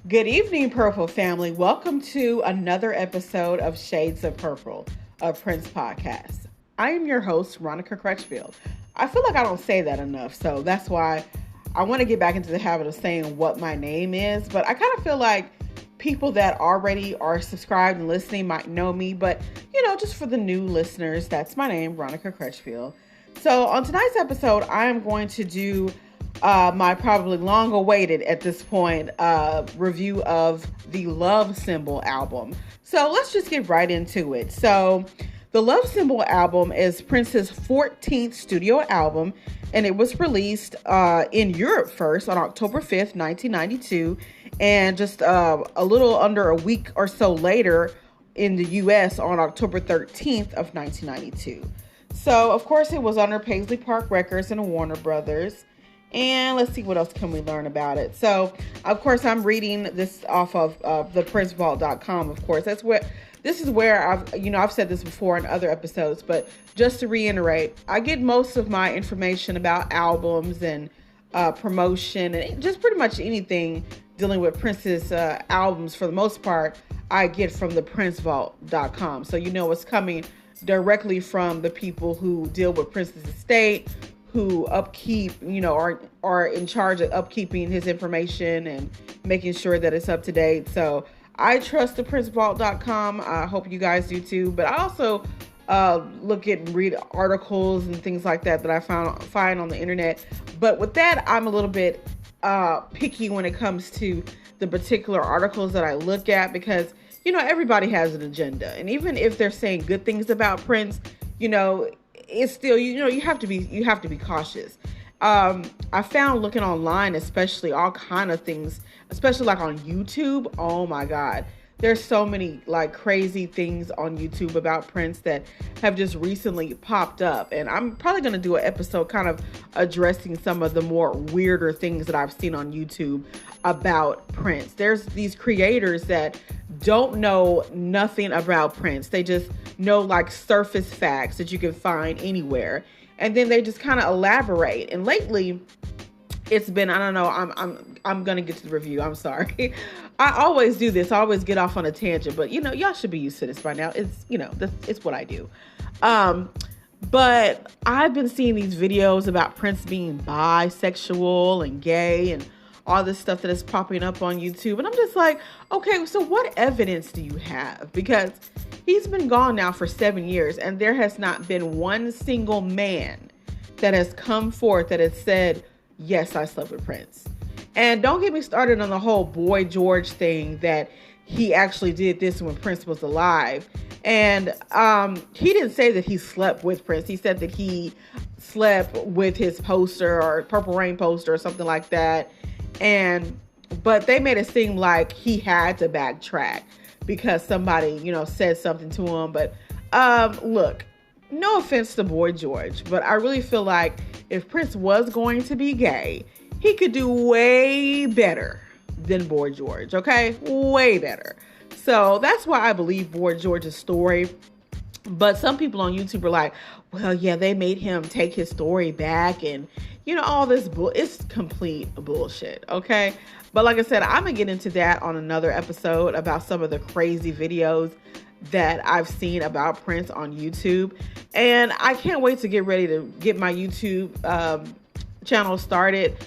Good evening, Purple family. Welcome to another episode of Shades of Purple, a Prince podcast. I am your host, Ronica Crutchfield. I feel like I don't say that enough, so that's why I want to get back into the habit of saying what my name is. But I kind of feel like people that already are subscribed and listening might know me, but just for the new listeners, that's my name, Ronica Crutchfield. So on tonight's episode, I am going to do my probably long awaited at this point review of the Love Symbol album. So let's just get right into it. So the Love Symbol album is Prince's 14th studio album, and it was released in Europe first on October 5th, 1992, and just a little under a week or so later in the US on October 13th of 1992. So of course it was under Paisley Park Records and Warner Brothers. And let's see, what else can we learn about it? So, of course, I'm reading this off of theprincvault.com. Of course, this is where I've said this before in other episodes, but just to reiterate, I get most of my information about albums and promotion and just pretty much anything dealing with Prince's albums. For the most part, I get from theprincvault.com. So it's coming directly from the people who deal with Prince's estate, who upkeep, are in charge of upkeeping his information and making sure that it's up to date. So I trust theprincvault.com. I hope you guys do too. But I also look at and read articles and things like that I find on the internet. But with that, I'm a little bit picky when it comes to the particular articles that I look at, because everybody has an agenda, and even if they're saying good things about Prince, it's still, you have to be cautious. I found looking online, especially all kind of things, especially like on YouTube. Oh my God. There's so many like crazy things on YouTube about Prince that have just recently popped up. And I'm probably going to do an episode kind of addressing some of the more weirder things that I've seen on YouTube about Prince. There's these creators that don't know nothing about Prince. They just know like surface facts that you can find anywhere. And then they just kind of elaborate. And lately it's been, I don't know, I'm going to get to the review. I'm sorry. I always do this. I always get off on a tangent, but y'all should be used to this by now. It's what I do. But I've been seeing these videos about Prince being bisexual and gay and all this stuff that is popping up on YouTube. And I'm just like, okay, so what evidence do you have? Because he's been gone now for 7 years, and there has not been one single man that has come forth that has said, yes, I slept with Prince. And don't get me started on the whole Boy George thing, that he actually did this when Prince was alive. And he didn't say that he slept with Prince. He said that he slept with his poster, or Purple Rain poster, or something like that. But they made it seem like he had to backtrack because somebody, said something to him. But look, no offense to Boy George, but I really feel like if Prince was going to be gay, he could do way better than Boy George, okay? Way better. So that's why I believe Boy George's story. But some people on YouTube are like, well, yeah, they made him take his story back, and all this it's complete bullshit, okay? But like I said, I'm gonna get into that on another episode about some of the crazy videos that I've seen about Prince on YouTube. And I can't wait to get ready to get my YouTube channel started.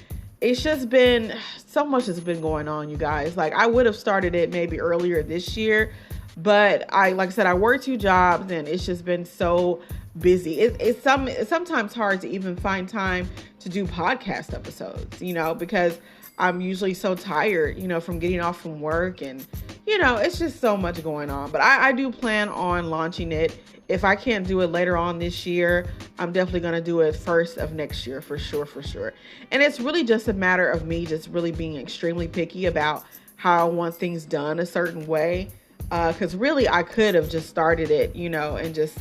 It's just been, so much has been going on, you guys. Like, I would have started it maybe earlier this year, but like I said, I work 2 jobs, and it's just been so busy. It's sometimes hard to even find time to do podcast episodes, because I'm usually so tired, from getting off from work, and it's just so much going on. But I do plan on launching it. If I can't do it later on this year, I'm definitely going to do it first of next year, for sure. And it's really just a matter of me just really being extremely picky about how I want things done a certain way. Because really, I could have just started it, and just,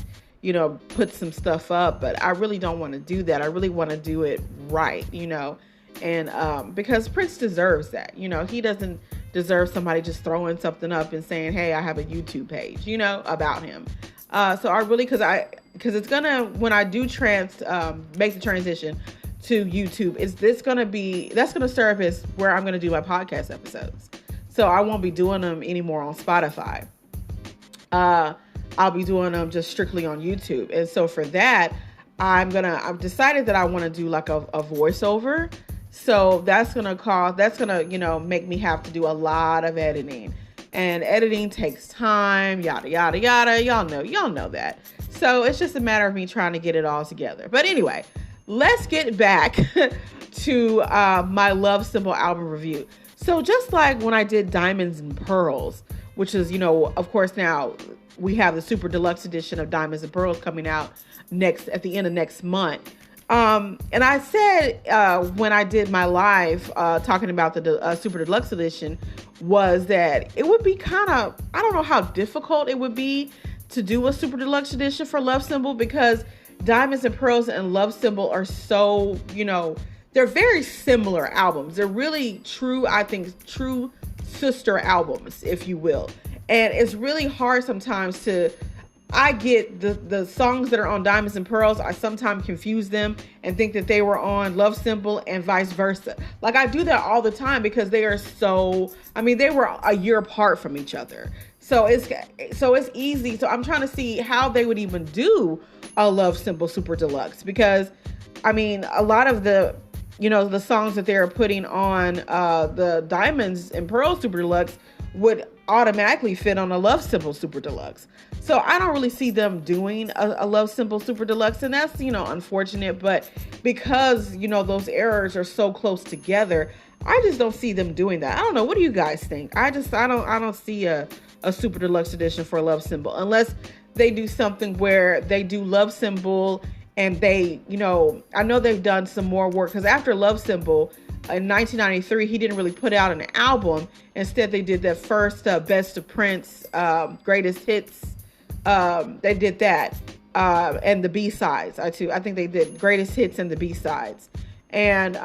put some stuff up. But I really don't want to do that. I really want to do it right, and because Prince deserves that. He doesn't deserve somebody just throwing something up and saying, hey, I have a YouTube page, about him. So I really, because it's gonna, when I do make the transition to YouTube, that's gonna serve as where I'm gonna do my podcast episodes. So I won't be doing them anymore on Spotify. I'll be doing them just strictly on YouTube. And so for that, I've decided that I want to do like a voiceover. So that's going to, make me have to do a lot of editing, and editing takes time, yada, yada, yada. Y'all know that. So it's just a matter of me trying to get it all together. But anyway, let's get back to my Love Symbol album review. So just like when I did Diamonds and Pearls, which is, of course, now we have the super deluxe edition of Diamonds and Pearls coming out at the end of next month. And I said when I did my live talking about the super deluxe edition was that it would be kind of, I don't know how difficult it would be to do a super deluxe edition for Love Symbol, because Diamonds and Pearls and Love Symbol are so, they're very similar albums. They're really true sister albums, if you will. And it's really hard sometimes I get the songs that are on Diamonds and Pearls, I sometimes confuse them and think that they were on Love Symbol and vice versa. Like I do that all the time because they were a year apart from each other. So it's easy. So I'm trying to see how they would even do a Love Symbol Super Deluxe, because a lot of the songs that they're putting on the Diamonds and Pearls Super Deluxe would automatically fit on a Love Symbol Super Deluxe. So I don't really see them doing a Love Symbol Super Deluxe, and that's, unfortunate. But because, those errors are so close together, I just don't see them doing that. I don't know. What do you guys think? I don't see a Super Deluxe edition for Love Symbol, unless they do something where they do Love Symbol and they, I know they've done some more work, because after Love Symbol, in 1993, he didn't really put out an album. Instead, they did that first Best of Prince, Greatest Hits. They did that, and the B-sides. I think they did Greatest Hits and the B-sides. And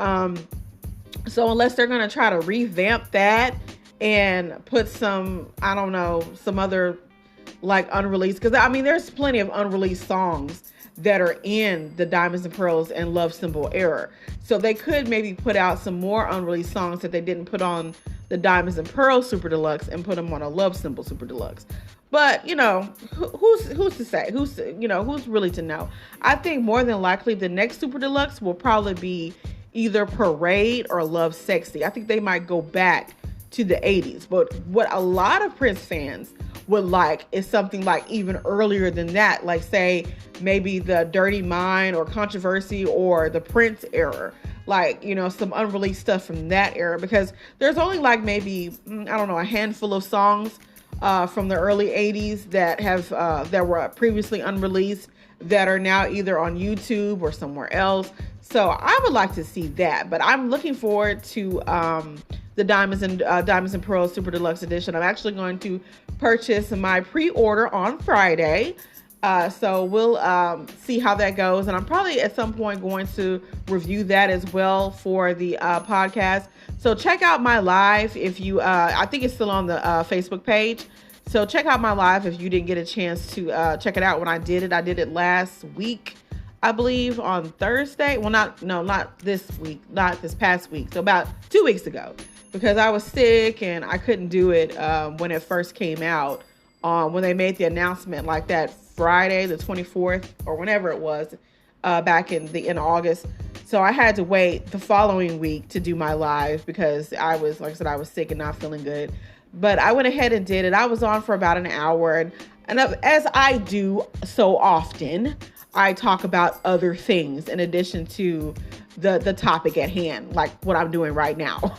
so unless they're going to try to revamp that and put some other like unreleased, because there's plenty of unreleased songs that are in the Diamonds and Pearls and Love Symbol era. So they could maybe put out some more unreleased songs that they didn't put on the Diamonds and Pearls Super Deluxe and put them on a Love Symbol Super Deluxe. But, who's to say? Who's really to know? I think more than likely the next Super Deluxe will probably be either Parade or Love Sexy. I think they might go back to the 80s. But what a lot of Prince fans would like is something like even earlier than that, like say maybe the Dirty Mind or Controversy or the Prince era, like some unreleased stuff from that era, because there's only like maybe a handful of songs from the early 80s that have that were previously unreleased that are now either on YouTube or somewhere else. So I would like to see that, but I'm looking forward to the Diamonds and Pearls Super Deluxe Edition. I'm actually going to purchase my pre-order on Friday. So we'll see how that goes. And I'm probably at some point going to review that as well for the podcast. So check out my live if you, I think it's still on the Facebook page. So check out my live if you didn't get a chance to check it out when I did it. I did it last week, I believe, on Thursday. Well, not this week, not this past week. So about 2 weeks ago, because I was sick and I couldn't do it when it first came out. When they made the announcement like that Friday, the 24th, or whenever it was, back in August. So I had to wait the following week to do my live because I was sick and not feeling good. But I went ahead and did it. I was on for about an hour. And as I do so often, I talk about other things in addition to the topic at hand, like what I'm doing right now.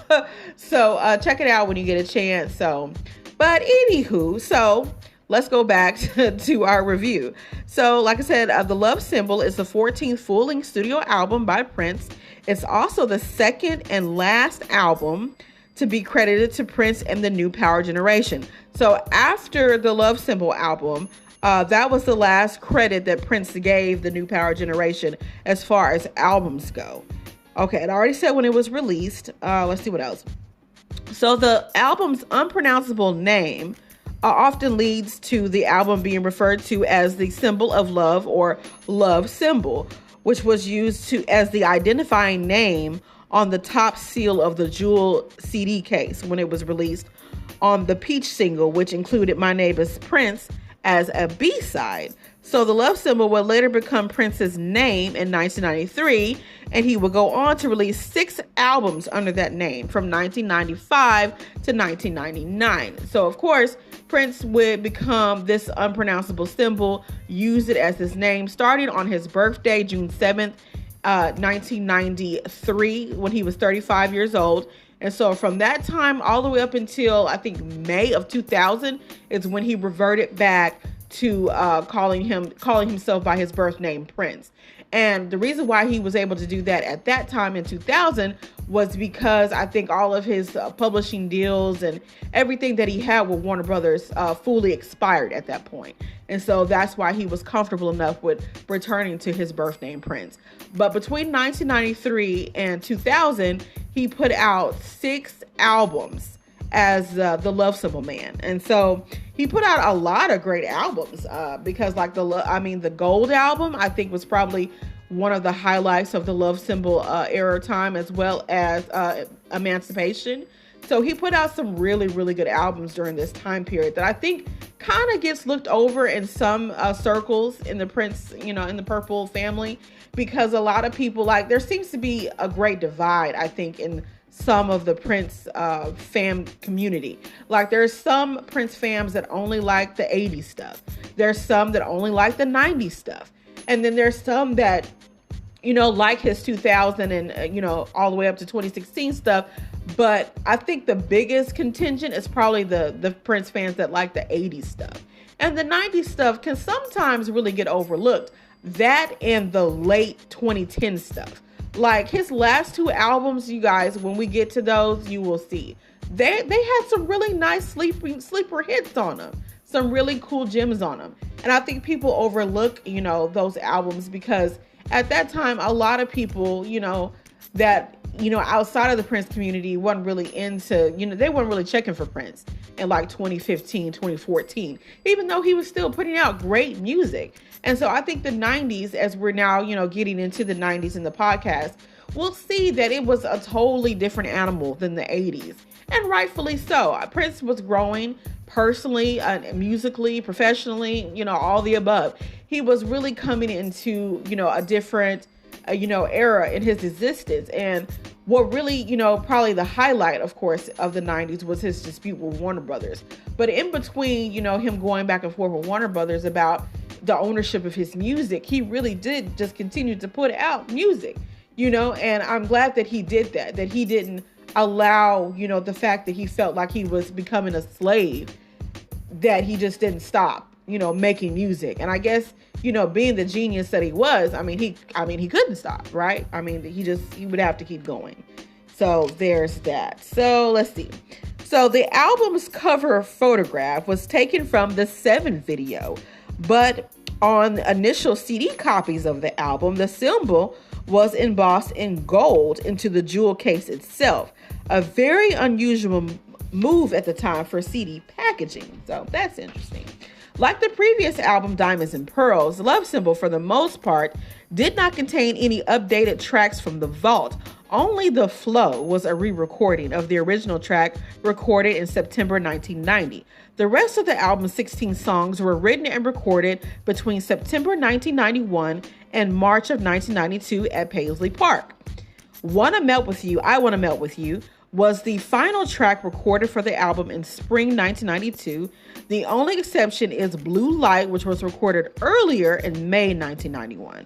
So check it out when you get a chance. But anywho, so let's go back to our review. So like I said, The Love Symbol is the 14th full-length studio album by Prince. It's also the second and last album to be credited to Prince and the New Power Generation. So after the Love Symbol album, that was the last credit that Prince gave the New Power Generation as far as albums go. Okay, I already said when it was released. Let's see what else. So the album's unpronounceable name often leads to the album being referred to as the Symbol of Love or Love Symbol, which was used as the identifying name on the top seal of the Jewel CD case when it was released on the Peach single, which included My Neighbor's Prince as a B-side. So the Love Symbol would later become Prince's name in 1993, and he would go on to release 6 albums under that name from 1995 to 1999. So of course, Prince would become this unpronounceable symbol, use it as his name, starting on his birthday, June 7th, 1993, when he was 35 years old. And so from that time all the way up until I think May of 2000 is when he reverted back to calling himself by his birth name, Prince. And the reason why he was able to do that at that time in 2000 was because I think all of his publishing deals and everything that he had with Warner Brothers fully expired at that point. And so that's why he was comfortable enough with returning to his birth name, Prince. But between 1993 and 2000, he put out 6 albums as the Love Symbol Man. And so he put out a lot of great albums because like the Gold album, I think, was probably one of the highlights of the Love Symbol era time, as well as Emancipation. So he put out some really, really good albums during this time period that I think kind of gets looked over in some circles in the Prince, in the Purple family, because a lot of people, like, there seems to be a great divide, I think, in some of the Prince fam community. Like, there's some Prince fams that only like the 80s stuff. There's some that only like the 90s stuff. And then there's some that, like his 2000 and, all the way up to 2016 stuff. But I think the biggest contingent is probably the Prince fans that like the 80s stuff. And the 90s stuff can sometimes really get overlooked. That and the late 2010 stuff. Like his last 2 albums, you guys, when we get to those, you will see. They had some really nice sleeper hits on them. Some really cool gems on them. And I think people overlook, those albums because at that time, a lot of people, that, outside of the Prince community wasn't really into, they weren't really checking for Prince in like 2015, 2014, even though he was still putting out great music. And so I think the 90s, as we're now, getting into the 90s in the podcast, we'll see that it was a totally different animal than the 80s. And rightfully so. Prince was growing personally, musically, professionally, all the above. He was really coming into, a different, era in his existence. And what really, probably the highlight, of course, of the 90s was his dispute with Warner Brothers. But in between, him going back and forth with Warner Brothers about the ownership of his music, he really did just continue to put out music, and I'm glad that he did that he didn't allow, the fact that he felt like he was becoming a slave, that he just didn't stop, making music. And I guess, being the genius that he was, he couldn't stop, right? He would have to keep going. So there's that. So let's see. So the album's cover photograph was taken from the 7 video, but on initial CD copies of the album, the symbol was embossed in gold into the jewel case itself. A very unusual move at the time for CD packaging. So that's interesting. Like the previous album, Diamonds and Pearls, Love Symbol, for the most part, did not contain any updated tracks from the vault. Only The Flow was a re-recording of the original track recorded in September 1990. The rest of the album's 16 songs were written and recorded between September 1991 and March of 1992 at Paisley Park. Wanna Melt With You, I Wanna Melt With You was the final track recorded for the album in spring 1992. The only exception is Blue Light, which was recorded earlier in May 1991.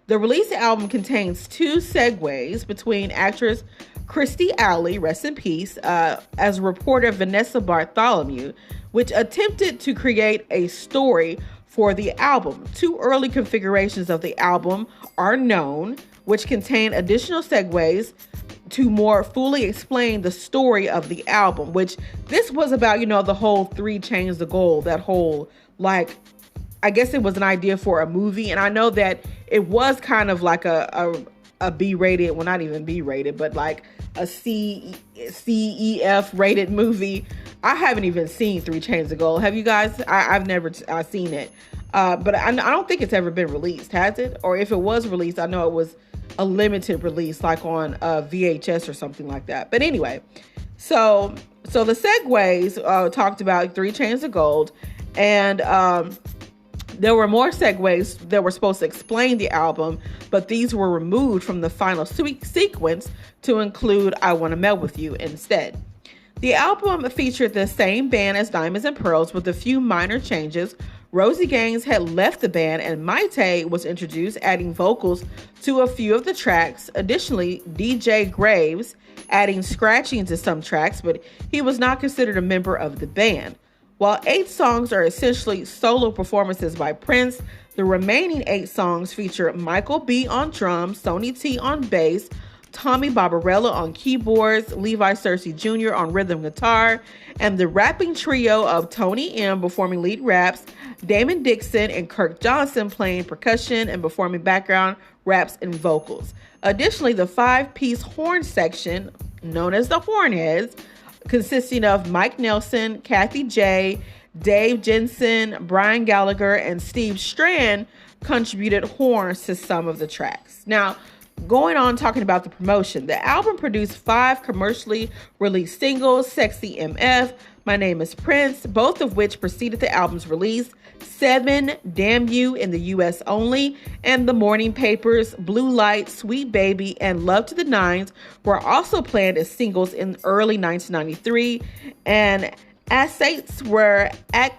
The released album contains 2 segues between actress Kirstie Alley, rest in peace, as reporter Vanessa Bartholomew, which attempted to create a story for the album. 2 early configurations of the album are known, which contain additional segues to more fully explain the story of the album, which this was about, the whole 3 Chains of Gold, that whole, like, I guess it was an idea for a movie. And I know that it was kind of like a B-rated, well, not even B-rated, but like a CEF rated movie. I haven't even seen 3 Chains of Gold. Have you guys? I've never seen it. But I don't think it's ever been released, has it? Or if it was released, I know it was a limited release, like on VHS or something like that. But anyway, so the segues talked about 3 Chains of Gold, and there were more segues that were supposed to explain the album, but these were removed from the final sequence to include I Wanna Melt With You instead. The album featured the same band as Diamonds and Pearls with a few minor changes. Rosie Gaines had left the band and Mayte was introduced, adding vocals to a few of the tracks. Additionally, DJ Graves adding scratching to some tracks, but he was not considered a member of the band. While 8 songs are essentially solo performances by Prince, the remaining 8 songs feature Michael B. on drums, Sonny T. on bass, Tommy Barbarella on keyboards, Levi Searcy Jr. on rhythm guitar, and the rapping trio of Tony M. performing lead raps, Damon Dixon and Kirk Johnson playing percussion and performing background raps and vocals. Additionally, the 5-piece horn section, known as the Hornheads, consisting of Mike Nelson, Kathy J., Dave Jensen, Brian Gallagher, and Steve Strand, contributed horns to some of the tracks. Now, going on talking about the promotion, the album produced 5 commercially released singles: Sexy MF, My Name is Prince, both of which preceded the album's release, 7, Damn You in the US only, and The Morning Papers, Blue Light, Sweet Baby, and Love to the Nines were also planned as singles in early 1993, and Acetates were, I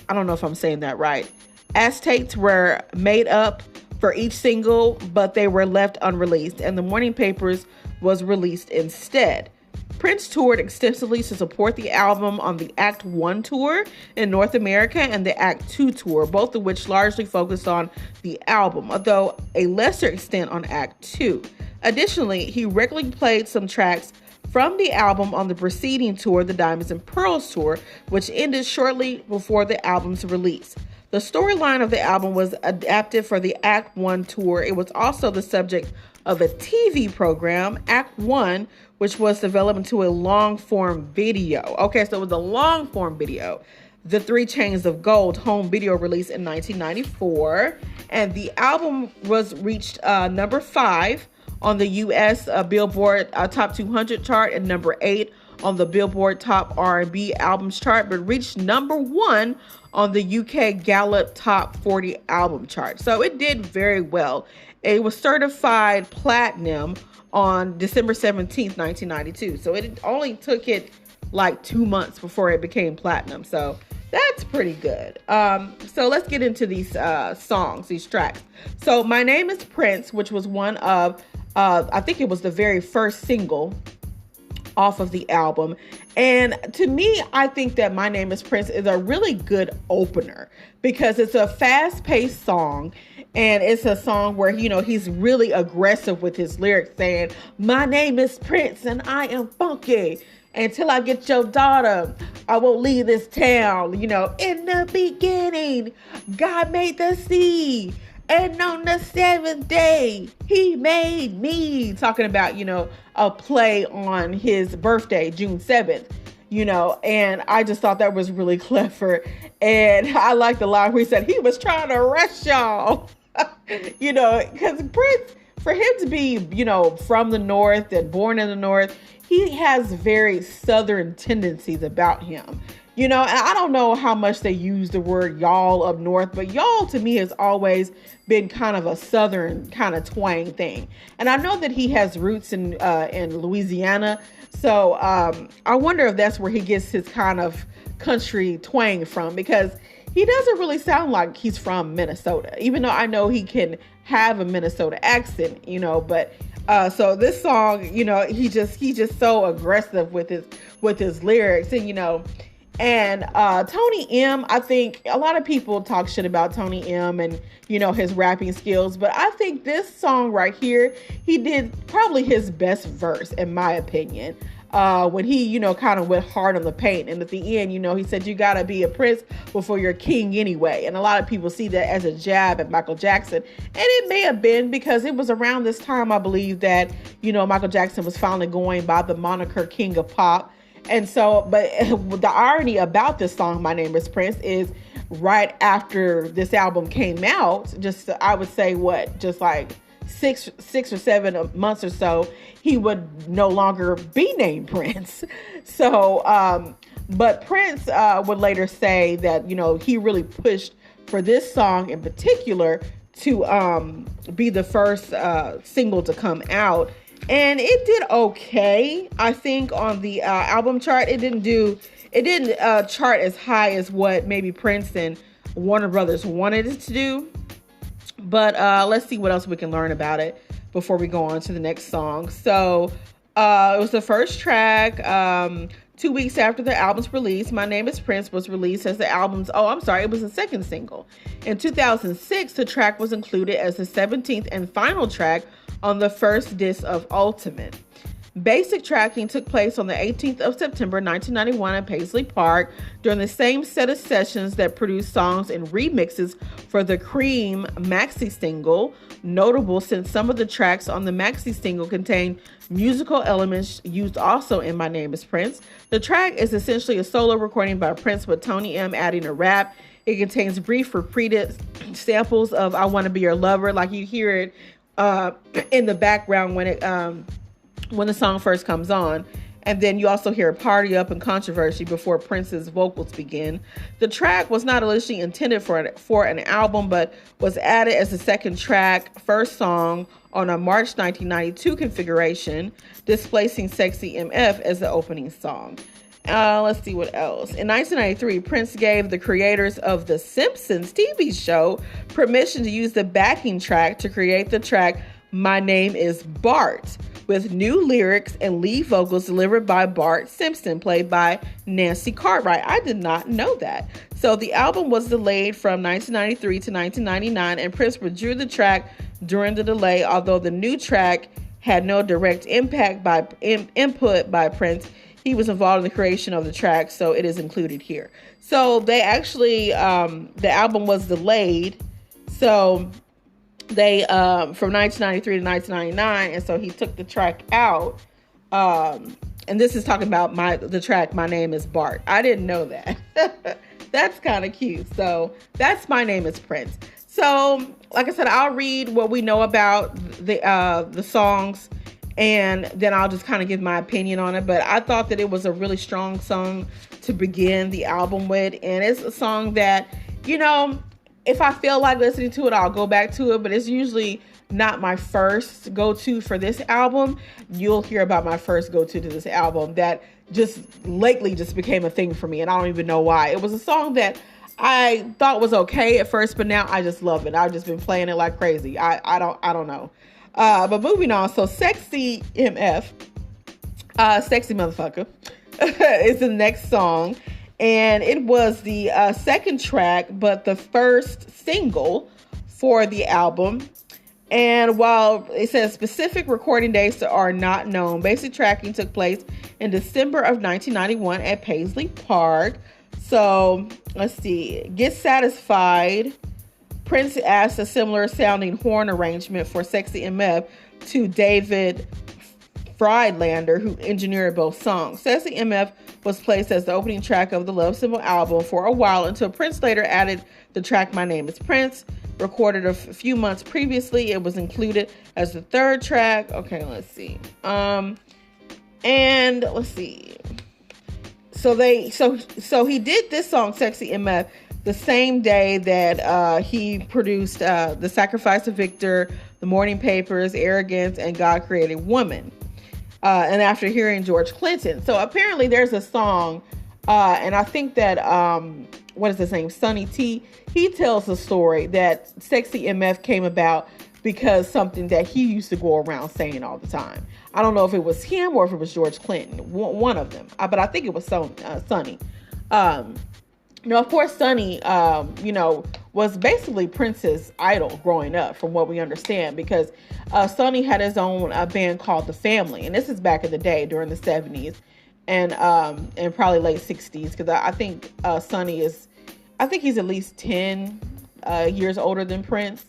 don't know if I'm saying that right, Acetates were made up for each single, but they were left unreleased, and The Morning Papers was released instead. Prince toured extensively to support the album on the Act 1 tour in North America and the Act 2 tour, both of which largely focused on the album, although a lesser extent on Act 2. Additionally, he regularly played some tracks from the album on the preceding tour, the Diamonds and Pearls tour, which ended shortly before the album's release. The storyline of the album was adapted for the Act 1 tour. It was also the subject of a TV program, Act 1, which was developed into a long-form video. Okay, so it was a long-form video. The 3 Chains of Gold home video released in 1994. And the album was reached number 5 on the U.S. Billboard Top 200 chart and number 8 on the Billboard Top R&B Albums chart, but reached number 1 on the UK Gallup Top 40 Album chart. So it did very well. It was certified platinum on December 17th, 1992. So it only took it like 2 months before it became platinum. So that's pretty good. So let's get into these songs, these tracks. So My Name is Prince, which was one of, I think it was the very first single off of the album. And to me, I think that My Name is Prince is a really good opener because it's a fast-paced song. And it's a song where, you know, he's really aggressive with his lyrics saying, my name is Prince and I am funky. Until I get your daughter, I won't leave this town. You know, in the beginning, God made the sea. And on the 7th day, he made me. Talking about, you know, a play on his birthday, June 7th. You know, and I just thought that was really clever. And I like the line where he said he was trying to arrest y'all. You know, because Prince, for him to be, you know, from the North and born in the North, he has very Southern tendencies about him. You know, and I don't know how much they use the word y'all up north, but y'all to me has always been kind of a Southern kind of twang thing. And I know that he has roots in Louisiana. So I wonder if that's where he gets his kind of country twang from, because he doesn't really sound like he's from Minnesota, even though I know he can have a Minnesota accent, you know, but so this song, you know, he's just so aggressive with his lyrics, and, you know, and Tony M, I think a lot of people talk shit about Tony M and, you know, his rapping skills, but I think this song right here, he did probably his best verse, in my opinion. When he, you know, kind of went hard on the paint. And at the end, you know, he said, you got to be a prince before you're a king anyway. And a lot of people see that as a jab at Michael Jackson. And it may have been because it was around this time, I believe, that, you know, Michael Jackson was finally going by the moniker King of Pop. And so, but the irony about this song, My Name is Prince, is right after this album came out, just, I would say, just like six or 7 months or so, he would no longer be named Prince. So, but Prince would later say that, he really pushed for this song in particular to be the first single to come out. And it did okay, I think, on the album chart. It didn't chart as high as what maybe Prince and Warner Brothers wanted it to do. But let's see what else we can learn about it before we go on to the next song. So it was the first track. 2 weeks after the album's release, My Name is Prince was released as the album's, it was the second single. In 2006, the track was included as the 17th and final track on the first disc of Ultimate. Basic tracking took place on the 18th of September 1991 at Paisley Park during the same set of sessions that produced songs and remixes for the Cream maxi single, notable since some of the tracks on the maxi single contain musical elements used also in My Name is Prince. The track is essentially a solo recording by Prince with Tony M adding a rap. It contains brief repeated samples of I Want to Be Your Lover, like you hear it in the background when the song first comes on. And then you also hear Party Up and Controversy before Prince's vocals begin. The track was not initially intended for an album, but was added as the second track, first song on a March 1992 configuration, displacing Sexy MF as the opening song. Let's see what else. In 1993, Prince gave the creators of The Simpsons TV show permission to use the backing track to create the track My Name is Bart, with new lyrics and lead vocals delivered by Bart Simpson, played by Nancy Cartwright. I did not know that. So the album was delayed from 1993 to 1999, and Prince withdrew the track during the delay, although the new track had no direct input by Prince. He was involved in the creation of the track, so it is included here. So they actually, the album was delayed. So they from 1993 to 1999, and so he took the track out. And this is talking about the track My Name is Bart. I didn't know that. That's kind of cute. So that's My Name is Prince. So like I said, I'll read what we know about the songs, and then I'll just kind of give my opinion on it. But I thought that it was a really strong song to begin the album with, and it's a song that, if I feel like listening to it, I'll go back to it, but it's usually not my first go-to for this album. You'll hear about my first go-to to this album that just lately just became a thing for me, and I don't even know why. It was a song that I thought was okay at first, but now I just love it. I've just been playing it like crazy. I don't know. But moving on, so Sexy MF, Sexy Motherfucker, is the next song. And it was the second track, but the first single for the album. And while it says specific recording dates are not known, basic tracking took place in December of 1991 at Paisley Park. So let's see. Get Satisfied. Prince asked a similar sounding horn arrangement for Sexy MF to David Friedlander, who engineered both songs. Sexy MF was placed as the opening track of the Love Symbol album for a while until Prince later added the track My Name is Prince. Recorded a few months previously, it was included as the third track. Okay, let's see. And let's see. So he did this song, Sexy MF, the same day that he produced The Sacrifice of Victor, The Morning Papers, Arrogance, and God Created Woman. And after hearing George Clinton. So apparently there's a song, and I think that, what is his name? Sonny T. He tells the story that Sexy MF came about because something that he used to go around saying all the time. I don't know if it was him or if it was George Clinton, one of them. But I think it was Sonny. Of course, Sonny, was basically Prince's idol growing up, from what we understand, because Sonny had his own band called The Family, and this is back in the day during the 70s and probably late 60s, because I think Sonny he's at least 10 years older than Prince,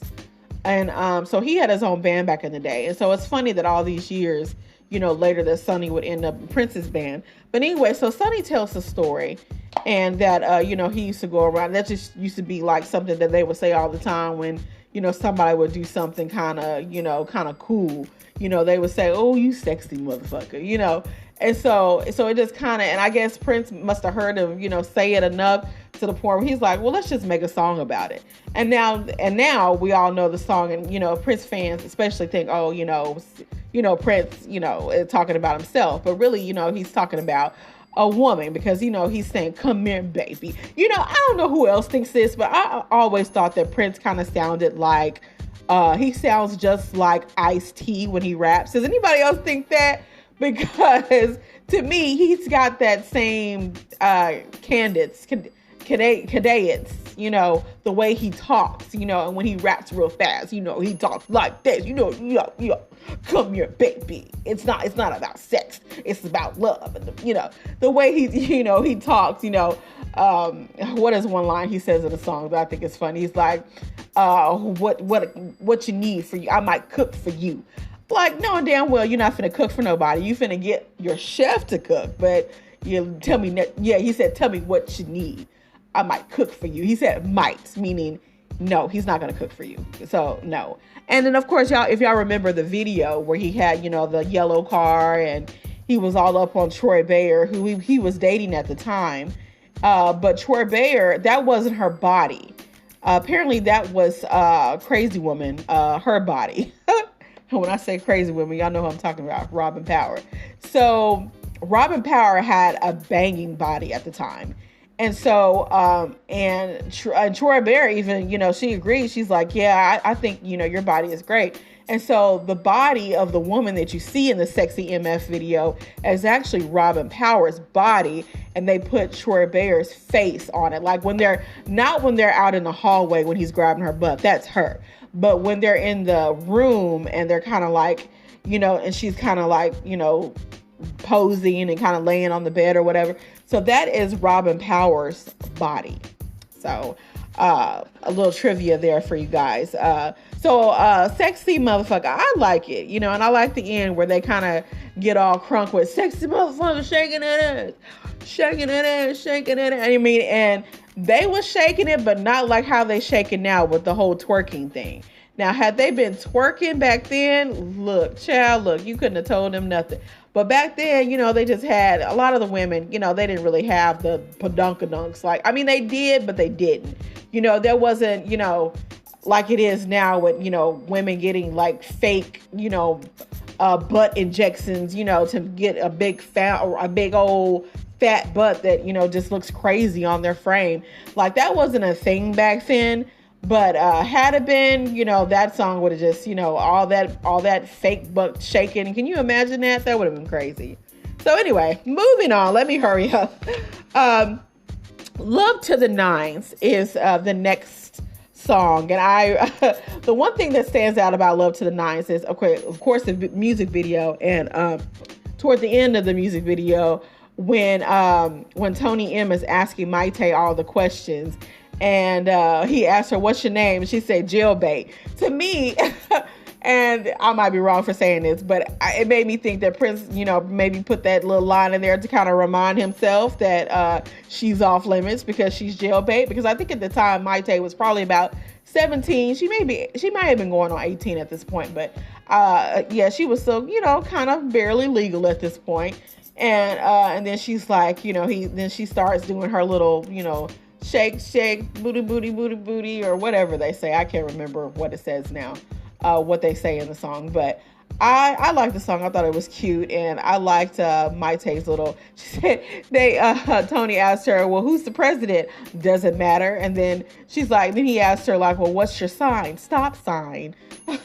and so he had his own band back in the day, and so it's funny that all these years, later that Sonny would end up in Prince's band. But anyway, so Sonny tells the story. And that, he used to go around. That just used to be like something that they would say all the time when, somebody would do something kind of cool, they would say, "Oh, you sexy motherfucker," And so it just kind of, and I guess Prince must have heard him, say it enough to the point where he's like, well, let's just make a song about it. And now we all know the song, and, Prince fans especially think, oh, Prince, talking about himself, but really, he's talking about a woman because, he's saying, come here, baby. I don't know who else thinks this, but I always thought that Prince kind of sounded like, he sounds just like Ice-T when he raps. Does anybody else think that? Because to me, he's got that same cadence, the way he talks, and when he raps real fast, he talks like this, come here, baby. It's not about sex. It's about love. And, the way he talks, what is one line he says in the song that I think is funny? He's like, what you need for you? I might cook for you. Like, knowing damn well you're not finna cook for nobody. You finna get your chef to cook. But you tell me, he said, tell me what you need. I might cook for you. He said might, meaning no, he's not gonna cook for you. So no. And then of course, if y'all remember the video where he had, the yellow car and he was all up on Troy Bayer, who he was dating at the time. But Troy Bayer, that wasn't her body. Apparently that was Crazy Woman, her body. When I say Crazy Woman, y'all know who I'm talking about, Robin Power. So Robin Power had a banging body at the time. And so, and Troy Bayer even, she agreed. She's like, yeah, I think, your body is great. And so the body of the woman that you see in the Sexy MF video is actually Robin Power's body. And they put Troy Bayer's face on it. Like when they're out in the hallway, when he's grabbing her butt, that's her. But when they're in the room and they're kind of like, and she's kind of like, posing and kind of laying on the bed or whatever. So that is Robin Power's body. So a little trivia there for you guys. So sexy motherfucker, I like it, and I like the end where they kind of get all crunk with sexy motherfucker shaking that ass. I mean, and they was shaking it, but not like how they shake it now with the whole twerking thing. Now, had they been twerking back then, look, you couldn't have told them nothing. But back then, they just had, a lot of the women, they didn't really have the padunkadunks. Like, I mean, they did, but they didn't. There wasn't, like it is now with, women getting like fake, butt injections, to get a big old fat butt that, just looks crazy on their frame. Like that wasn't a thing back then. But had it been, that song would have just, all that fake butt shaking. Can you imagine that? That would have been crazy. So anyway, moving on. Let me hurry up. Love to the Nines is the next song. And the one thing that stands out about Love to the Nines is, okay, of course, the music video. And toward the end of the music video, when Tony M is asking Mayte all the questions, and he asked her, what's your name? And she said, Jailbait. To me, and I might be wrong for saying this, but it made me think that Prince, maybe put that little line in there to kind of remind himself that she's off limits because she's jailbait. Because I think at the time, Mayte was probably about 17. She might have been going on 18 at this point. But yeah, she was still, kind of barely legal at this point. And then she's like, then she starts doing her little, shake, booty, or whatever they say. I can't remember what it says now, what they say in the song. But I liked the song. I thought it was cute. And I liked Mayte's little, she said, Tony asked her, well, who's the president? Doesn't matter. And then then he asked her, like, well, what's your sign? Stop sign.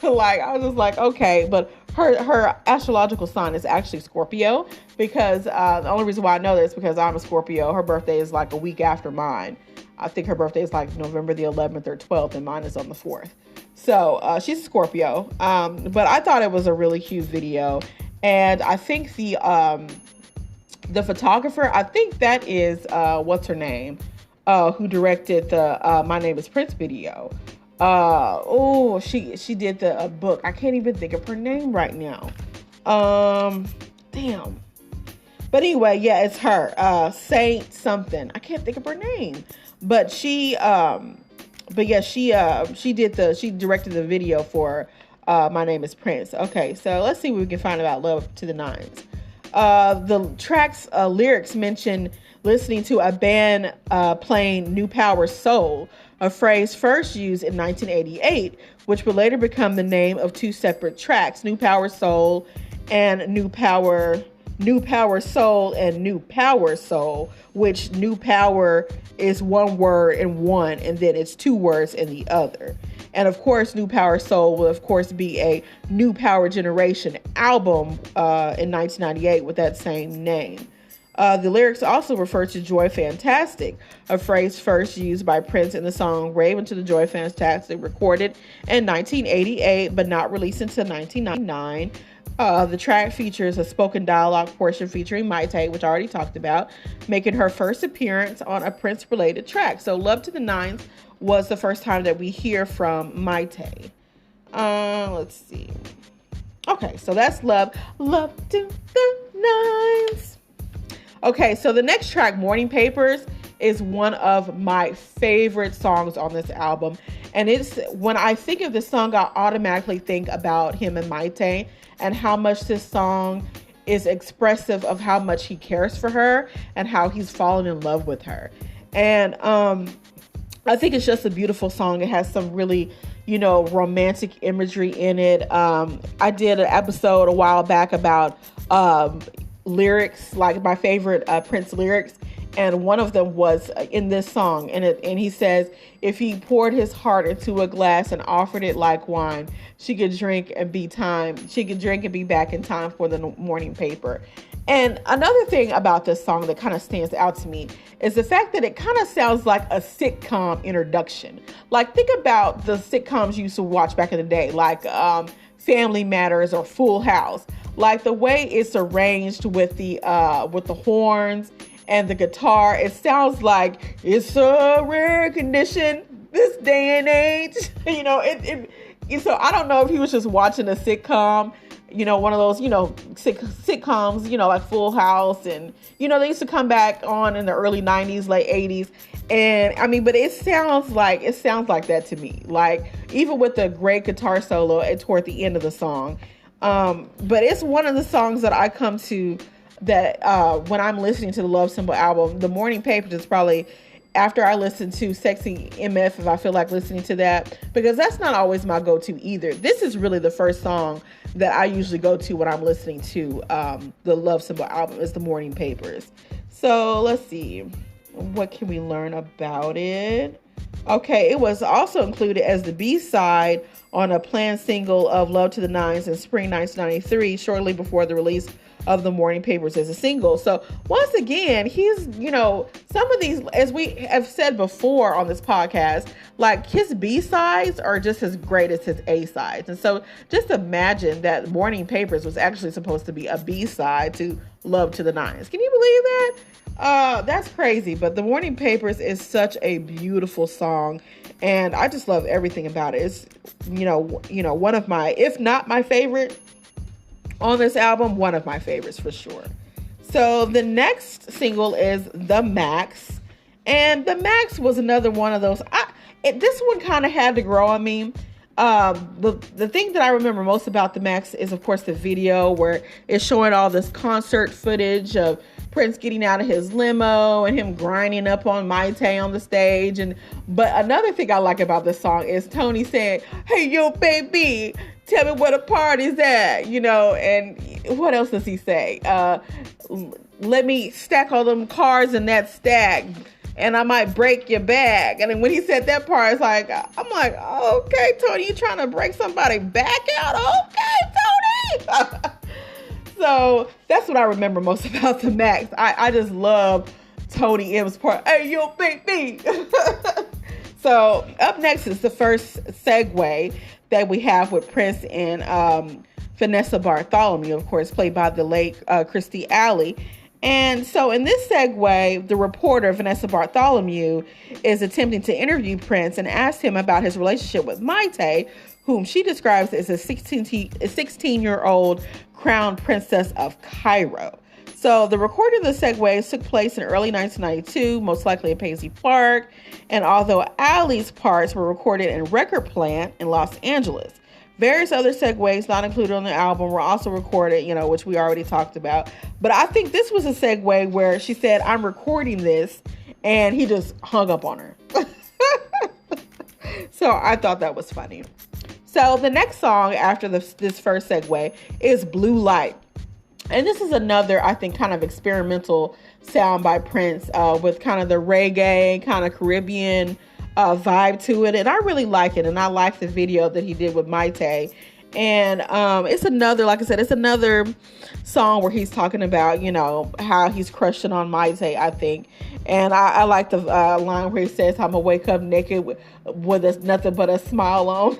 Like, I was just like, okay. But her astrological sign is actually Scorpio, because the only reason why I know this is because I'm a Scorpio. Her birthday is like a week after mine. I think her birthday is like November the 11th or 12th, and mine is on the 4th. So she's a Scorpio. But I thought it was a really cute video. And I think the photographer, I think that is, what's her name? Who directed the My Name is Prince video. She did the book. I can't even think of her name right now. Damn. But anyway, yeah, it's her. Saint something. I can't think of her name. But she but yeah, she directed the video for My Name is Prince. Okay, so let's see what we can find about Love to the Nines. The track's lyrics mention listening to a band playing New Power Soul, a phrase first used in 1988, which would later become the name of two separate tracks, New Power Soul and New Power Soul and New Power Soul, which New Power is one word in one, and then it's two words in the other. And of course, New Power Soul will of course be a New Power Generation album in 1998 with that same name. The lyrics also refer to Joy Fantastic, a phrase first used by Prince in the song Rave into the Joy Fantastic, recorded in 1988 but not released until 1999. The track features a spoken dialogue portion featuring Mayte, which I already talked about, making her first appearance on a Prince-related track. So Love to the Nines was the first time that we hear from Mayte. Let's see. Okay, so that's Love to the Nines. Okay, so the next track, Morning Papers, is one of my favorite songs on this album. And it's when I think of this song, I automatically think about him and Mayte and how much this song is expressive of how much he cares for her and how he's fallen in love with her. And I think it's just a beautiful song. It has some really, romantic imagery in it. I did an episode a while back about lyrics, like my favorite Prince lyrics, and one of them was in this song, and he says, if he poured his heart into a glass and offered it like wine, she could drink and be back in time for the morning paper. And another thing about this song that kind of stands out to me is the fact that it kind of sounds like a sitcom introduction. Like, think about the sitcoms you used to watch back in the day, like Family Matters or Full House. Like the way it's arranged with the horns and the guitar, it sounds like it's a rare condition this day and age. So I don't know if he was just watching a sitcom, one of those, sitcoms, like Full House, and they used to come back on in the early 90s, late 80s. And but it sounds like that to me. Like, even with the great guitar solo toward the end of the song. But it's one of the songs that I come to that when I'm listening to the Love Symbol album. The Morning Papers is probably after I listen to Sexy MF, if I feel like listening to that, because that's not always my go-to either. This is really the first song that I usually go to when I'm listening to the Love Symbol album, is The Morning Papers. So let's see, what can we learn about it? Okay, it was also included as the B-side on a planned single of Love to the Nines in spring 1993, shortly before the release of The Morning Papers as a single. So once again, he's, some of these, as we have said before on this podcast, like his B-sides are just as great as his A-sides. And so just imagine that Morning Papers was actually supposed to be a B-side to Love to the Nines. Can you believe that? That's crazy. But The Morning Papers is such a beautiful song, and I just love everything about it. It's, one of my, if not my favorite on this album, one of my favorites for sure. So the next single is The Max, and The Max was another one of those. This one kind of had to grow on me. The thing that I remember most about The Max is, of course, the video where it's showing all this concert footage of Prince getting out of his limo and him grinding up on Mayte on the stage. But another thing I like about this song is Tony saying, "Hey, yo, baby, tell me where the party's at," and what else does he say? Let me stack all them cars in that stack, and I might break your back. And then when he said that part, it's like, I'm like, okay, Tony, you trying to break somebody back out? Okay, Tony. So that's what I remember most about The Max. I just love Tony M's part. Hey, yo, baby. So up next is the first segue that we have with Prince and Vanessa Bartholomew, of course, played by the late Kirstie Alley. And so in this segue, the reporter, Vanessa Bartholomew, is attempting to interview Prince and ask him about his relationship with Mayte, whom she describes as a 16-year-old crown princess of Cairo. So the recording of the Segways took place in early 1992, most likely in Paisley Park. And although Allie's parts were recorded in Record Plant in Los Angeles, various other segues not included on the album were also recorded, which we already talked about. But I think this was a segue where she said, "I'm recording this," and he just hung up on her. So I thought that was funny. So the next song after this first segue is Blue Light. And this is another, I think, kind of experimental sound by Prince with kind of the reggae, kind of Caribbean vibe to it. And I really like it. And I like the video that he did with Maite. And it's another, like I said, it's another song where he's talking about, how he's crushing on Maite, I think. And I like the line where he says, "I'm going to wake up naked with nothing but a smile on."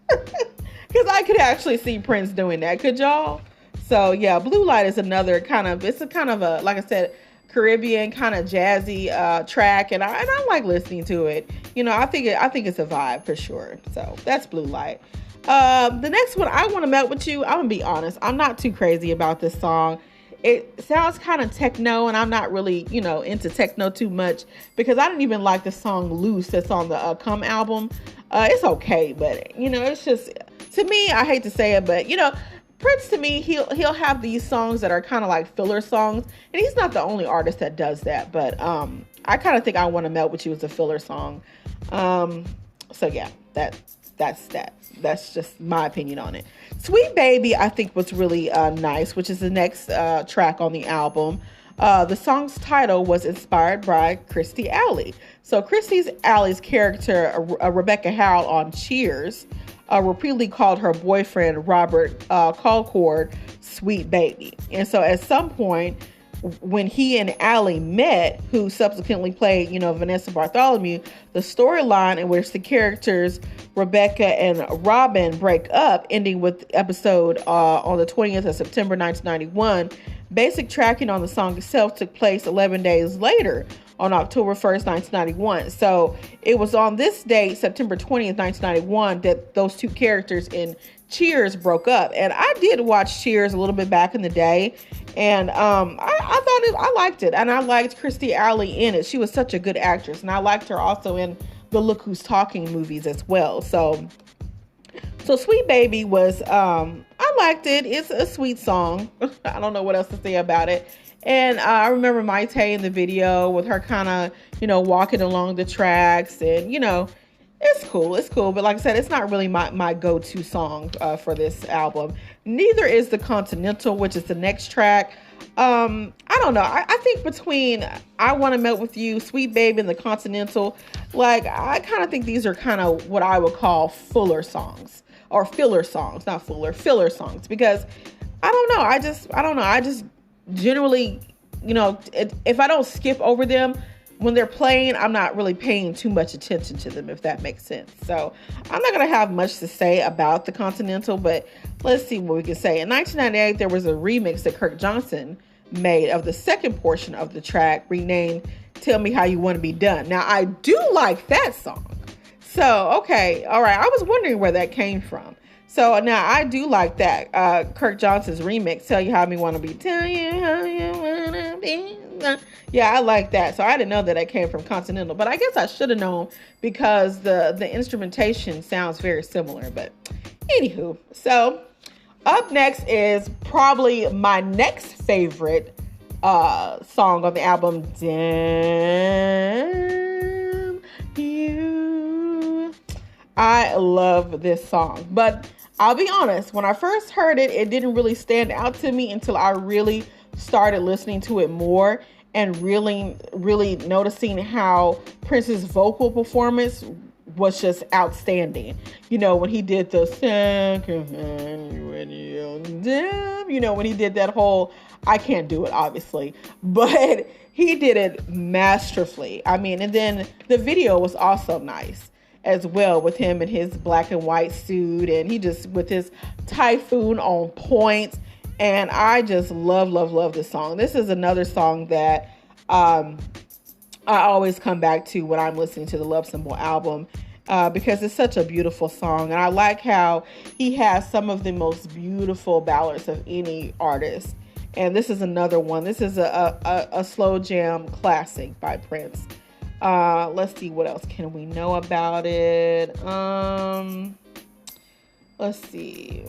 Because I could actually see Prince doing that. Could y'all? So yeah, Blue Light is another it's a kind of a, like I said, Caribbean kind of jazzy track, and I like listening to it. I think it's a vibe for sure. So that's Blue Light. The next one, I Want to Melt With You. I'm gonna be honest, I'm not too crazy about this song. It sounds kind of techno, and I'm not really into techno too much because I didn't even like the song Loose that's on the Come album. It's okay, but it's just, to me, I hate to say it, but Prince, to me, he'll have these songs that are kind of like filler songs, and he's not the only artist that does that. But I kind of think I Want to Melt With You is a filler song. So yeah, that's that. That's just my opinion on it. Sweet Baby, I think, was really nice, which is the next track on the album. The song's title was inspired by Kirstie Alley. So Kirstie Alley's character, Rebecca Howell on Cheers, repeatedly called her boyfriend, Robert Colcord, Sweet Baby. And so at some point, when he and Alley met, who subsequently played, Vanessa Bartholomew, the storyline in which the characters Rebecca and Robin break up, ending with episode on the 20th of September 1991, basic tracking on the song itself took place 11 days later on October 1st, 1991. So it was on this date, September 20th, 1991, that those two characters in Cheers broke up. And I did watch Cheers a little bit back in the day, and I liked it, and I liked Kirstie Alley in it. She was such a good actress, and I liked her also in the Look Who's Talking movies as well. So Sweet Baby was, I liked it. It's a sweet song. I don't know what else to say about it. And I remember Maite in the video with her kind of, walking along the tracks, and, it's cool. It's cool. But like I said, it's not really my go-to song for this album. Neither is the Continental, which is the next track. I don't know. I think between I Want to Melt With You, Sweet Baby, and the Continental, I kind of think these are kind of what I would call fuller songs, or filler songs, not fuller, filler songs, because I don't know. I just generally, if I don't skip over them when they're playing, I'm not really paying too much attention to them, if that makes sense. So I'm not going to have much to say about the Continental, but let's see what we can say. In 1998, there was a remix that Kirk Johnson made of the second portion of the track, renamed Tell Me How You Want to Be Done. Now, I do like that song. So, okay, all right. I was wondering where that came from. So now I do like that. Kirk Johnson's remix, Tell You How You Want to Be. Tell you how you want to be. Yeah, I like that. So I didn't know that came from Continental, but I guess I should have known because the instrumentation sounds very similar. But anywho, so up next is probably my next favorite song on the album, Damn You. I love this song, but I'll be honest, when I first heard it, it didn't really stand out to me until I really started listening to it more and really noticing how Prince's vocal performance was just outstanding. When he did the second, when he did that whole, I can't do it obviously, but he did it masterfully. I mean, and then the video was also nice as well, with him in his black and white suit, and he just with his Typhoon on point. And I just love this song. This is another song that I always come back to when I'm listening to the Love Symbol album, because it's such a beautiful song. And I like how he has some of the most beautiful ballads of any artist. And this is another one. This is a slow jam classic by Prince. Let's see, what else can we know about it? Let's see.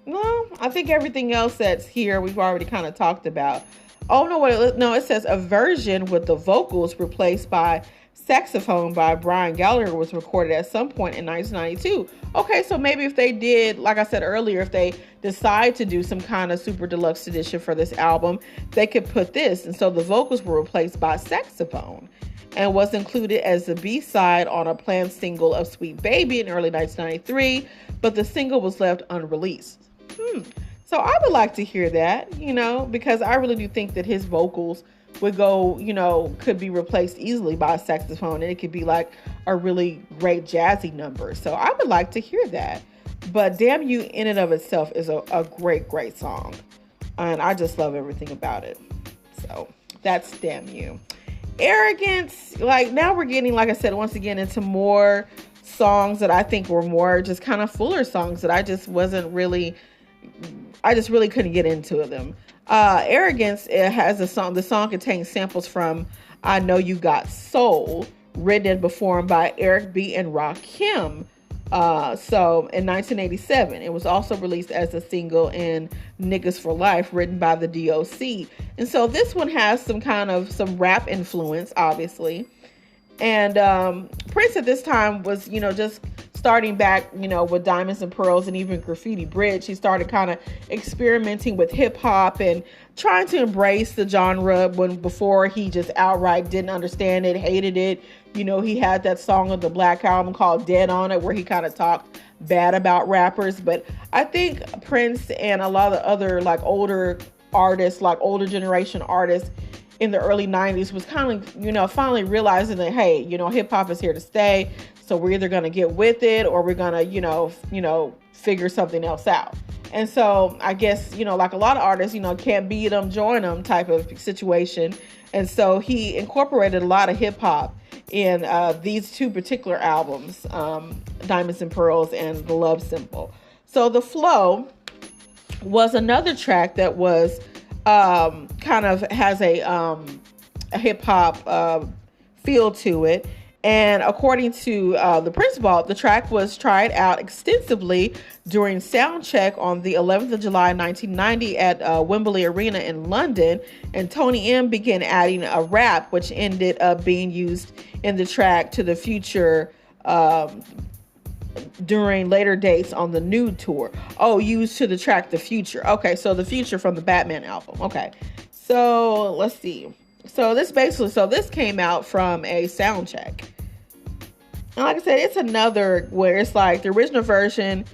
No, I think everything else that's here we've already kind of talked about. Oh, no, wait, no, it says a version with the vocals replaced by saxophone by Brian Gallagher was recorded at some point in 1992. Okay, so maybe if they did, like I said earlier, if they decide to do some kind of super deluxe edition for this album, they could put this. And so the vocals were replaced by saxophone and was included as the B-side on a planned single of Sweet Baby in early 1993, but the single was left unreleased. So I would like to hear that, because I really do think that his vocals would go, could be replaced easily by a saxophone, and it could be like a really great jazzy number. So I would like to hear that. But Damn You in and of itself is a great, great song. And I just love everything about it. So that's Damn You. Arrogance, like now we're getting, like I said, once again into more songs that I think were more just kind of fuller songs that I just really couldn't get into them. Arrogance, it has a song. The song contains samples from I Know You Got Soul, written and performed by Eric B. and Rakim. So in 1987, it was also released as a single in Niggas for Life, written by the DOC. And so this one has some rap influence, obviously. And Prince at this time was, just starting back, with Diamonds and Pearls and even Graffiti Bridge. He started kind of experimenting with hip hop and trying to embrace the genre before he just outright didn't understand it, hated it. He had that song on the Black Album called Dead on It, where he kind of talked bad about rappers. But I think Prince and a lot of the other older artists, older generation artists in the early 90s was kind of, finally realizing that, hey, hip hop is here to stay. So we're either going to get with it or we're going to, figure something else out. And so I guess, like a lot of artists, can't beat them, join them type of situation. And so he incorporated a lot of hip hop in these two particular albums, Diamonds and Pearls and The Love Symbol. So The Flow was another track that was kind of has a hip hop feel to it. And according to the principal, the track was tried out extensively during sound check on the 11th of July, 1990 at Wembley Arena in London. And Tony M began adding a rap, which ended up being used in the track To the Future during later dates on the Nude tour. Oh, used to the track The Future. Okay, so The Future from the Batman album. Okay, so let's see. So this came out from a sound check. And like I said, it's another where it's like the original version,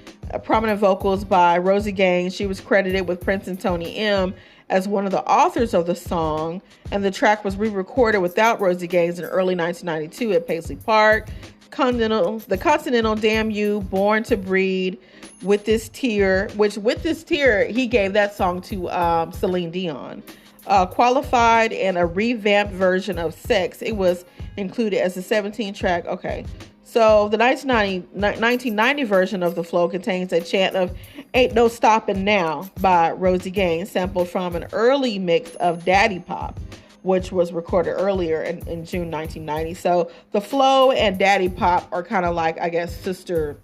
prominent vocals by Rosie Gaines. She was credited with Prince and Tony M as one of the authors of the song. And the track was re-recorded without Rosie Gaines in early 1992 at Paisley Park. The Continental, Damn You, Born to Breed, With This Tear, he gave that song to Celine Dion. Qualified and a revamped version of Sex. It was included as a 17 track. Okay. So the 1990 version of The Flow contains a chant of Ain't No Stopping Now by Rosie Gaines, sampled from an early mix of Daddy Pop, which was recorded earlier in June 1990. So The Flow and Daddy Pop are kind of like, I guess, sister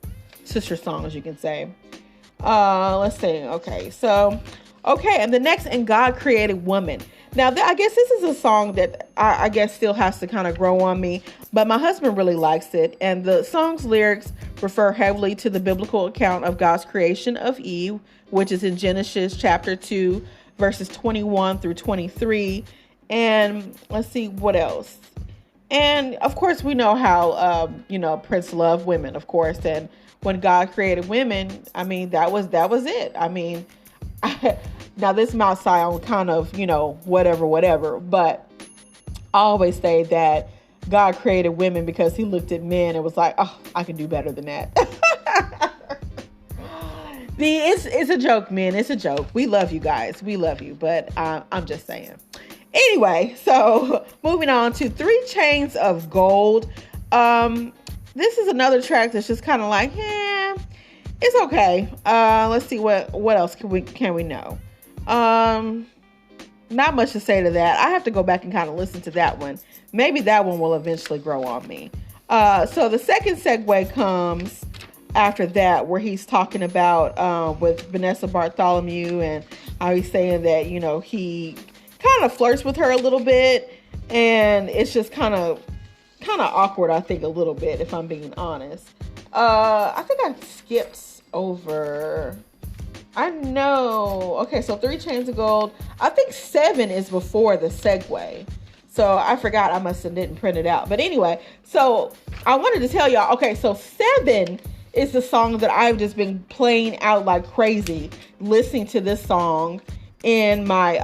songs, you can say. Let's see. Okay. So, and the next, And God Created Woman. Now, I guess this is a song that I guess still has to kind of grow on me, but my husband really likes it. And the song's lyrics refer heavily to the biblical account of God's creation of Eve, which is in Genesis chapter 2, verses 21 through 23. And let's see what else. And of course, we know how, Prince loved women, of course. And when God created women, I mean, that was it. I mean, now this might sound kind of, whatever, but I always say that God created women because he looked at men and was like, oh, I can do better than that. It's a joke, men. It's a joke. We love you guys. We love you. But I'm just saying. Anyway, so moving on to 3 Chains of Gold. This is another track that's just kind of like, it's okay. Let's see what else can we know. Um, Not much to say to that. I have to go back and kind of listen to that one. Maybe that one will eventually grow on me. So the second segue comes after that, where he's talking about with Vanessa Bartholomew, and how he's saying that, he kind of flirts with her a little bit, and it's just kind of awkward, I think, a little bit, if I'm being honest. I think I skipped over. I know. Okay, so 3 Chains of Gold. I think 7 is before the segue. So I forgot. I must have didn't print it out. But anyway, so I wanted to tell y'all. Okay, so 7 is the song that I've just been playing out like crazy, listening to this song in my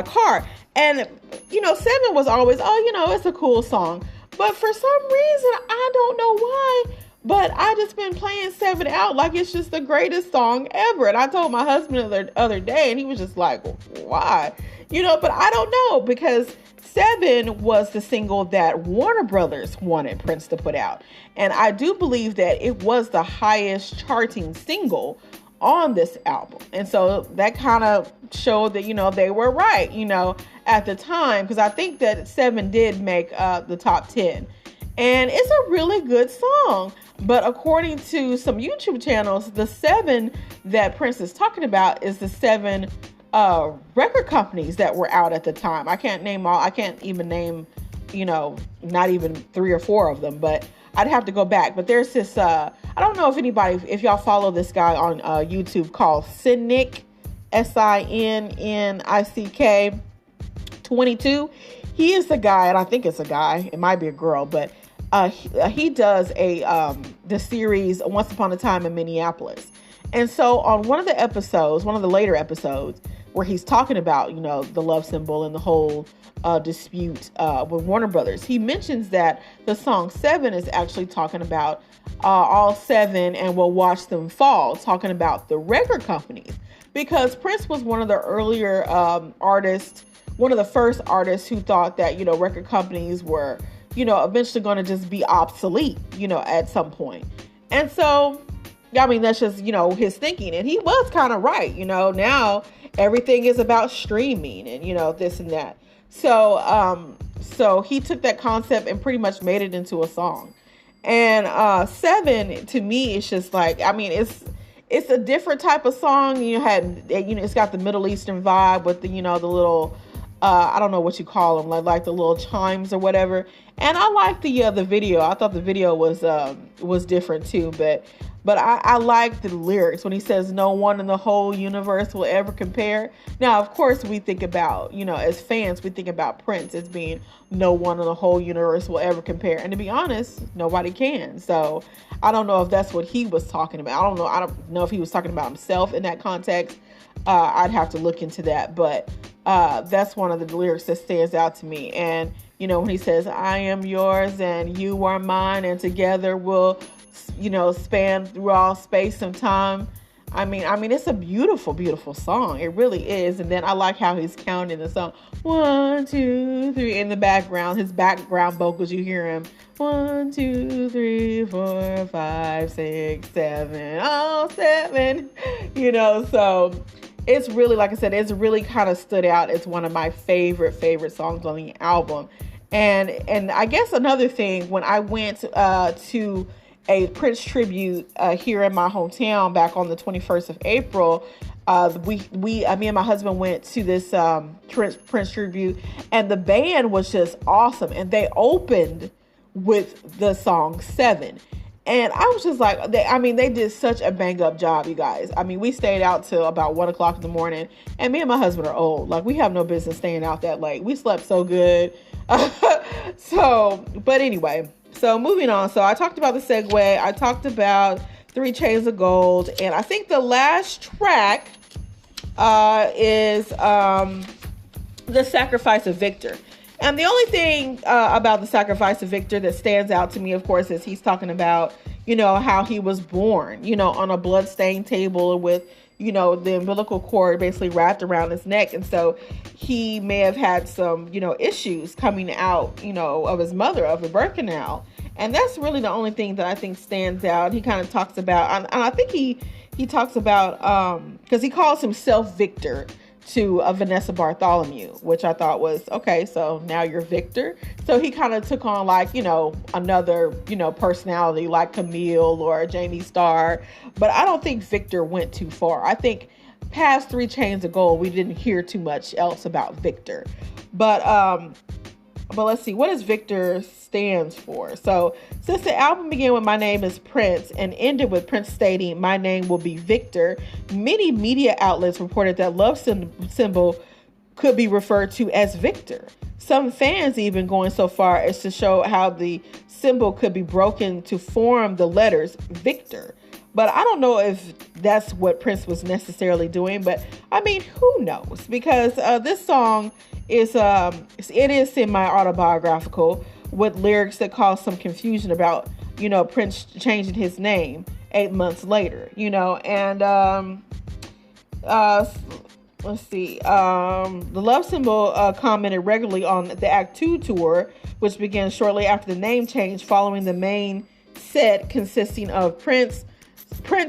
car. And 7 was always, it's a cool song. But for some reason, I don't know why, but I just been playing 7 out like it's just the greatest song ever. And I told my husband the other day, and he was just like, why? But I don't know, because 7 was the single that Warner Brothers wanted Prince to put out. And I do believe that it was the highest charting single on this album. And so that kind of showed that, they were right, at the time, because I think that 7 did make the top 10. And it's a really good song. But according to some YouTube channels, the 7 that Prince is talking about is the 7 record companies that were out at the time. I can't even name, not even 3 or 4 of them, but I'd have to go back. But there's this, I don't know if y'all follow this guy on YouTube called Sinnick, SINNICK 22. He is the guy, and I think it's a guy, it might be a girl, but he does the series Once Upon a Time in Minneapolis. And so on one of the later episodes, where he's talking about, the Love Symbol and the whole dispute with Warner Brothers, he mentions that the song 7 is actually talking about all 7 and We'll Watch Them Fall, talking about the record companies. Because Prince was one of the earlier artists, one of the first artists who thought that, record companies were, eventually going to just be obsolete, at some point. And so, that's just, his thinking. And he was kind of right. Now everything is about streaming and, this and that. So, so he took that concept and pretty much made it into a song. And 7, to me, it's just like, it's a different type of song. It's got the Middle Eastern vibe with the, the little, I don't know what you call them, like the little chimes or whatever. And I like the video. I thought the video was different too, but I like the lyrics when he says no one in the whole universe will ever compare. Now, of course, we think about, as fans, we think about Prince as being no one in the whole universe will ever compare. And to be honest, nobody can. So I don't know if that's what he was talking about. I don't know if he was talking about himself in that context. I'd have to look into that. But that's one of the lyrics that stands out to me. And, when he says, I am yours and you are mine, and together we'll, span through all space and time. It's a beautiful, beautiful song. It really is. And then I like how he's counting the song. 1, 2, 3 in the background. His background vocals, you hear him. 1, 2, 3, 4, 5, 6, 7. All 7. So it's really, like I said, it's really kind of stood out as one of my favorite songs on the album. And I guess another thing, when I went to a Prince tribute here in my hometown back on the 21st of April, me and my husband went to this Prince tribute, and the band was just awesome. And they opened with the song 7. And I was just like, they did such a bang up job, you guys. We stayed out till about 1 o'clock in the morning, and me and my husband are old. Like, we have no business staying out that late. We slept so good. But anyway, so moving on. So I talked about the segue. I talked about 3 Chains of Gold. And I think the last track is The Sacrifice of Victor. And the only thing about The Sacrifice of Victor that stands out to me, of course, is he's talking about, how he was born, on a bloodstained table with, the umbilical cord basically wrapped around his neck. And so he may have had some, issues coming out, of his mother, of the birth canal. And that's really the only thing that I think stands out. He kind of talks about, and I think he talks about, because he calls himself Victor. to Vanessa Bartholomew, which I thought was okay. So now you're Victor. So he kind of took on like, another, personality like Camille or Jamie Starr. But I don't think Victor went too far. I think past 3 Chainz of Gold, we didn't hear too much else about Victor. But let's see, what does Victor stands for? So since the album began with "My name is Prince" and ended with Prince stating "My name will be Victor," many media outlets reported that love symbol could be referred to as Victor. Some fans even going so far as to show how the symbol could be broken to form the letters Victor. But I don't know if that's what Prince was necessarily doing. But I mean, who knows? Because this song is semi-autobiographical with lyrics that cause some confusion about, Prince changing his name 8 months later, and let's see. The love symbol commented regularly on the Act 2 tour, which began shortly after the name change, following the main set consisting of Prince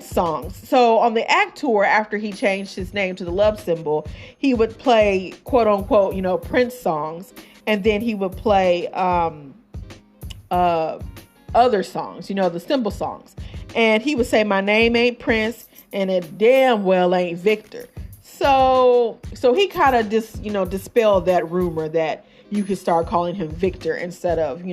songs. So on the Act tour, after he changed his name to the love symbol, he would play quote unquote, Prince songs, and then he would play other songs, the symbol songs. And he would say, "My name ain't Prince, and it damn well ain't Victor." So he kind of dispelled that rumor that you could start calling him Victor instead of,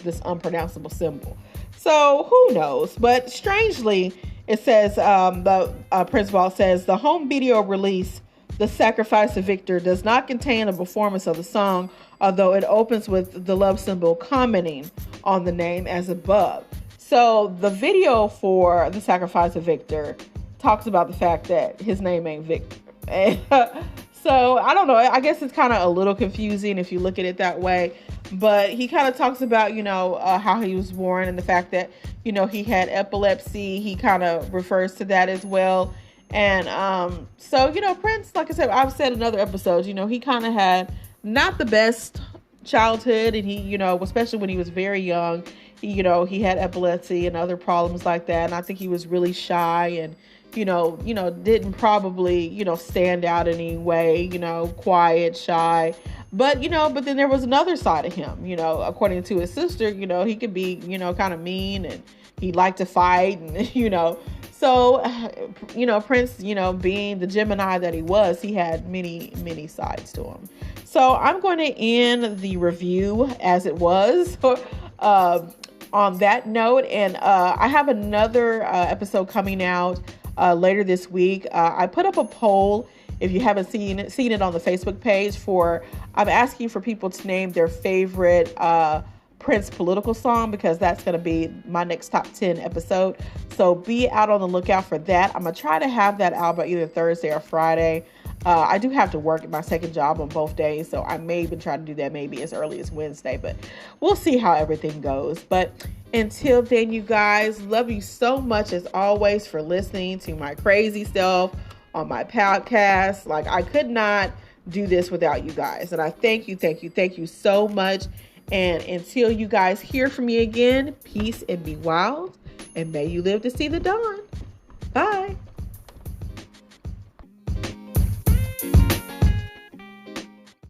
this unpronounceable symbol. So who knows? But strangely, it says, the principal says, the home video release, "The Sacrifice of Victor," does not contain a performance of the song, although it opens with the love symbol commenting on the name as above. So the video for "The Sacrifice of Victor" talks about the fact that his name ain't Victor. So I don't know. I guess it's kind of a little confusing if you look at it that way. But he kind of talks about, how he was born and the fact that, he had epilepsy. He kind of refers to that as well. And so, Prince, like I said, I've said in other episodes, he kind of had not the best childhood. And he, especially when he was very young, he had epilepsy and other problems like that. And I think he was really shy and, didn't probably, stand out in any way, quiet, shy. But then there was another side of him, according to his sister, he could be, kind of mean, and he liked to fight, and, so, Prince, being the Gemini that he was, he had many, many sides to him. So I'm going to end the review as it was, on that note. And I have another episode coming out later this week. I put up a poll, if you haven't seen it on the Facebook page, I'm asking for people to name their favorite Prince political song, because that's going to be my next top 10 episode. So be out on the lookout for that. I'm going to try to have that out by either Thursday or Friday. I do have to work at my second job on both days, so I may even try to do that maybe as early as Wednesday, but we'll see how everything goes. But until then, you guys, love you so much as always for listening to my crazy self on my podcast. Like, I could not do this without you guys, and I thank you so much. And until you guys hear from me again, peace and be wild, and may you live to see the dawn. Bye.